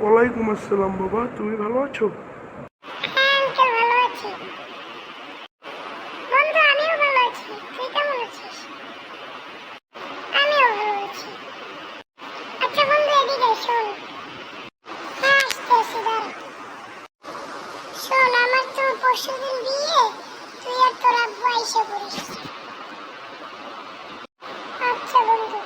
ওয়ালাইকুম আসসালাম বাবা, তুমি ভালো আছো? হ্যাঁ আঙ্কেল, ভালো আছি। বন্ধু, আমিও ভালো আছি। তুই কেমন আছিস? আমিও ভালো আছি। আচ্ছা বন্ধু, এদিকে আয়, শোন। হ্যাঁ, আসতেছি, দাঁড়া। শোন, আমার তো পরশুদিন বিয়ে। তুই আর তোর আব্বু আইসা পড়িস। আচ্ছা বন্ধু।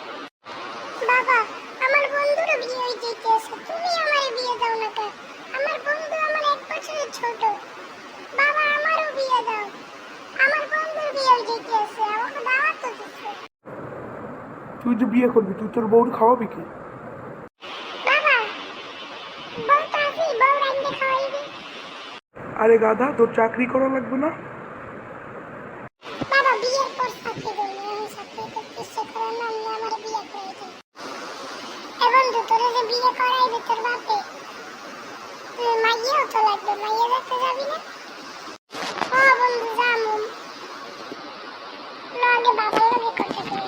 বাবা, আমার বন্ধুরও বিয়ে হয়ে যেতেছে, তুমি আমার বিয়ে দাও না কেন? আমার বন্ধু আমার 1 বছরের ছোট। বাবা, আমারও বিয়ে দাও। আমার বন্ধুর বিয়ে হয়ে যেতেছে, আমাকে দাওয়াত তো দিচ্ছে। তুই যে বিয়ে করবি, তুই তোর বউর খাওয়াবি কি? বাবা, বউ তো আছেই, বউ রান্ধে খাওয়াইবে। আরে গাধা, তোর চাকরি করা লাগবে না? বাবা, বিয়ের পর চাকরি করবো, আমি চাকরি করতে ইচ্ছে করে না, আমি আমার বিয়ে করে দিই। এ বন্ধু, তোরে যে বিয়ে করাইবে তোর বাপে, মাইয়াও তো লাগবে, মাইয়া দেখতে যাবি না? ও বন্ধু, যামু। না, আগে বাবার লগে কথা কই।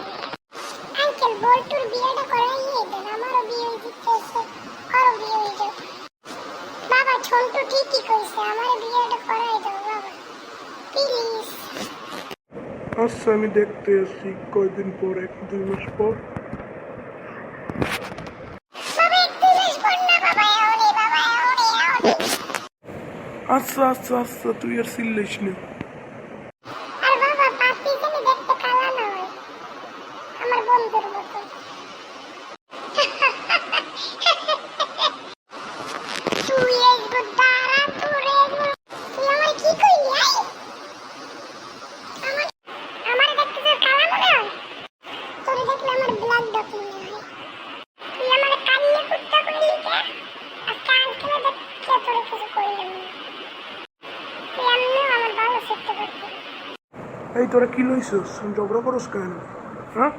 আঙ্কেল, বল্টুর বিয়েটা করাইয়ে দেন, আমারও বিয়ে হয়ে যেতেছে, কারো বিয়ে হয়ে যাবে। বাবা, ছোট্ট ঠিকই কইছে, আমার বিয়েটা করাই দাও বাবা, প্লিজ। আচ্ছা, আমি দেখতে আসছি কয়দিন পর, 1-2 মাস পর। বাবা, একটু বেশ পড় না বাবা, এখনই বাবা, এখনই। আচ্ছা আচ্ছা আচ্ছা, তুই আর চিল্লাইস না। আর বাবা, পাপি যেন দেখতে কালা না হয়, আমার বন্ধুর মতো। তুই একটু দাঁড়া, তুই আমার কি কইলি? আমার আমার দেখতে তোর কালা মনে হয়? তোর দেখলে আমার ব্লাড ডক মনে হয়। তুই আমার কান্নে কুত্তা কইলি কে? আজকে আঙ্কেলে দেখতে তোর কিছু কইলাম না। তুই এমনিও আমার ভালো শিখতে পারতি। এই তোরা কি লইছস? ঝগড়া করস কেন? হ্যাঁ?